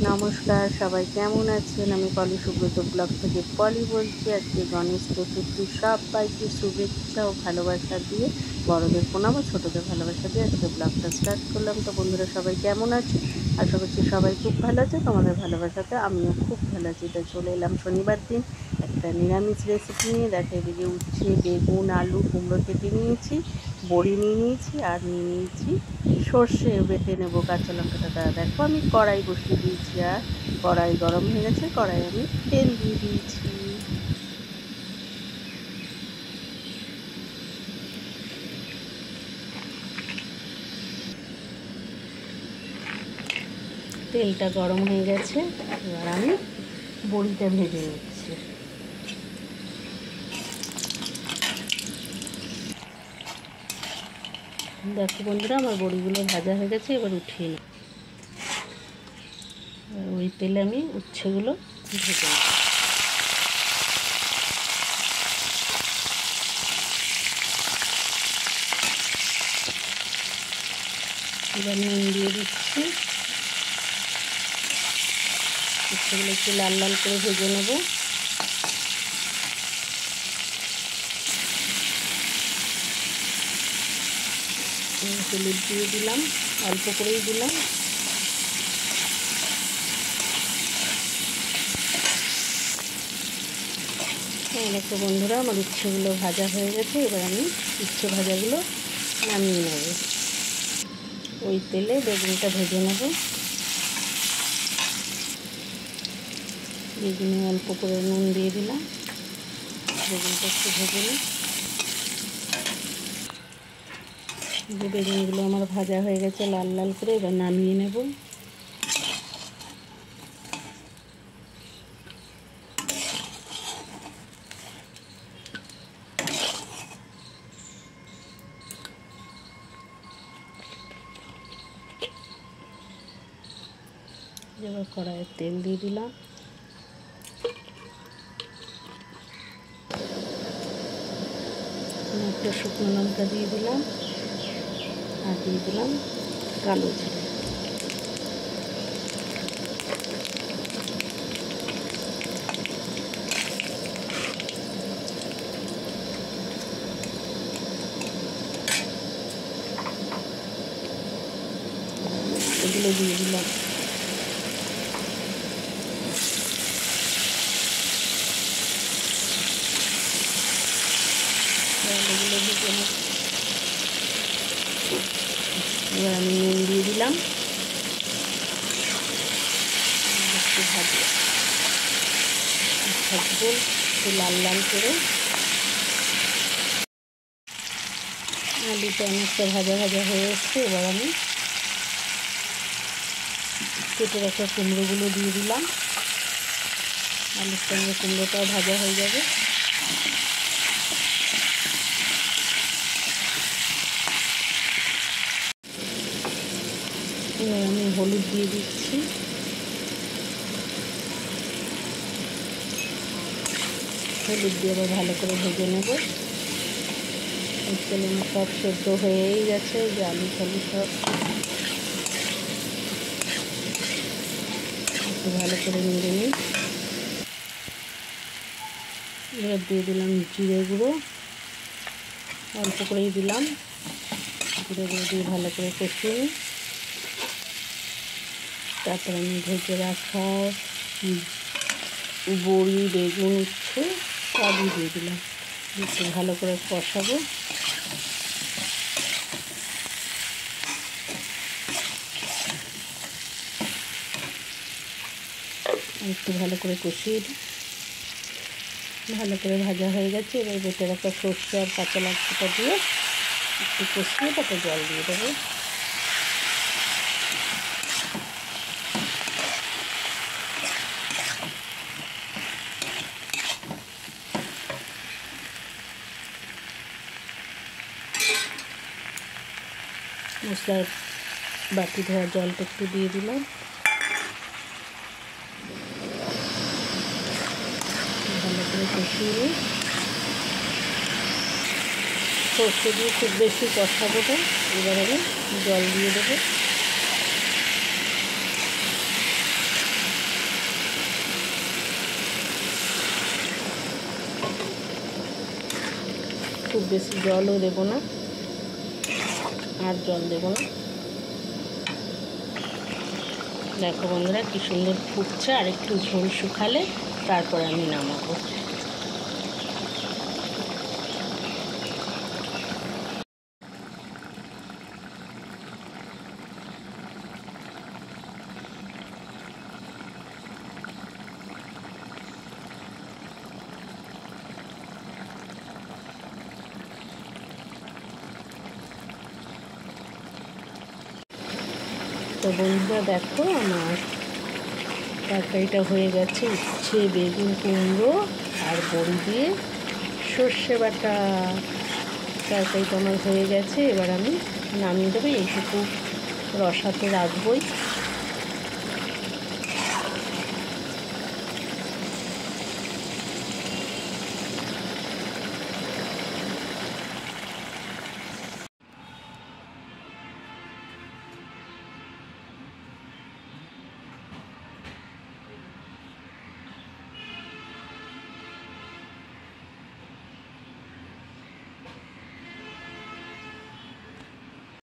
নমস্কার, সবাই কেমন আছেন? আমি পলি সুব্রত ব্লগ থেকে পলি বলছি। আজকে গণেশ চতুর্থী, সবাইকে শুভেচ্ছা ও ভালোবাসা দিয়ে, বড়দের প্রণাম ও ছোটদের ভালোবাসা দিয়ে আজকে ব্লগটা স্টার্ট করলাম। তো বন্ধুরা সবাই কেমন আছে? আশা করছি সবাই খুব ভালো আছে। তোমাদের ভালোবাসাতে আমিও খুব ভালো আছি। তো চলে এলাম শনিবার দিন একটা নিরামিষ রেসিপি নিয়ে। দেখো এদিকে উচ্ছে, বেগুন, আলু, কুমড়ো কেটে নিয়েছি, বড়ি নিয়ে নিয়েছি, আর নিয়ে নিয়েছি সর্ষে বেটে নেবো, কাঁচা লঙ্কাটা। দেখো আমি কড়াই বসিয়ে দিয়েছি, আর কড়াই গরম হয়ে গেছে। কড়াই আমি তেল দিয়ে দিয়েছি। তেলটা গরম হয়ে গেছে, এবার আমি বড়িটা ভেজে নিচ্ছি। দেখো বন্ধুরা, আমার বড়িগুলো ভাজা হয়ে গেছে, এবার উঠিয়ে নিই। ওই তেলে আমি উচ্ছেগুলো ভেজে নিই। এবার নুন দিয়ে দিচ্ছি। উচ্ছেগুলো একটু লাল লাল করে ভেজে নেব। হলুদ দিয়ে দিলাম, অল্প করেই দিলাম। দেখো বন্ধুরা, আমার উচ্ছেগুলো ভাজা হয়ে গেছে। এবার আমি উচ্ছে ভাজাগুলো নামিয়ে নেব। ওই তেলে বেগুনটা ভেজে নেব। বেগুনে অল্প করে নুন দিয়ে দিলাম, বেগুনটা একটু ভেজে নিই। যে বেগুনগুলো আমার ভাজা হয়ে গেছে লাল লাল করে, এবার নামিয়ে নেব। এবার কড়াইয়ে তেল দিয়ে দিলাম, একটা শুকনো লঙ্কা দিয়ে দিলাম, আর দিয়ে দিলাম কালো জিরে। এগুলো দিয়ে দিলাম। এগুলো ভেজে নেব। এবার আমি নুন দিয়ে দিলাম, একটু ভাজবো একটু লাল লাল করে। আলুটা অনেকটা ভাজা ভাজা হয়ে এসছে। এবার আমি কেটে রাখা কুমড়োগুলো দিয়ে দিলাম। আলুর সঙ্গে কুমড়োটাও ভাজা হয়ে যাবে। এবার আমি হলুদ দিয়ে দিচ্ছি। হলুদ দিয়ে আবার ভালো করে ভেজে নেব। তেলে সব সেদ্ধ হয়েই গেছে, যে আলু টালু সব একটু ভালো করে নেড়ে নিই। এবার দিয়ে দিলাম জিরে গুঁড়ো, অল্প করেই দিলাম। জিরে গুঁড়ো দিয়ে ভালো করে কষিয়ে নিই। তারপরে আমি ভেজে রাখা বড়ি, বেগুন, উচ্ছে সবই দিয়ে দিলাম। একটু ভালো করে কষাবো। একটু ভালো করে কষিয়ে দিই। ভালো করে ভাজা হয়ে গেছে। এবার বেটে রাখা সর্ষে আর কাঁচা লঙ্কাটা দিয়ে একটু কষিয়ে তাতে জল দিয়ে দেবো। মশলার বাটি ধোয়া জলটা একটু দিয়ে দিলাম। ভালো করে কষিয়ে নিই। সর্ষে দিয়ে খুব বেশি কষাবো না। এবার আমি জল দিয়ে দেবো। বেশি জলও দেবো না, আর জল দেবো না। দেখো বন্ধুরা কি সুন্দর ফুটছে, আর একটু ঝোল শুকালে তারপর আমি নামাবো। তো বন্ধুরা দেখো আমার তরকারিটা হয়ে গেছে, উচ্ছে বেগুন কুমড়ো আর বড়ি দিয়ে সর্ষে বাটা। তরকারিটা আমার হয়ে গেছে, এবার আমি নামিয়ে দেবো। এইটুকু রসা তো রাখবই।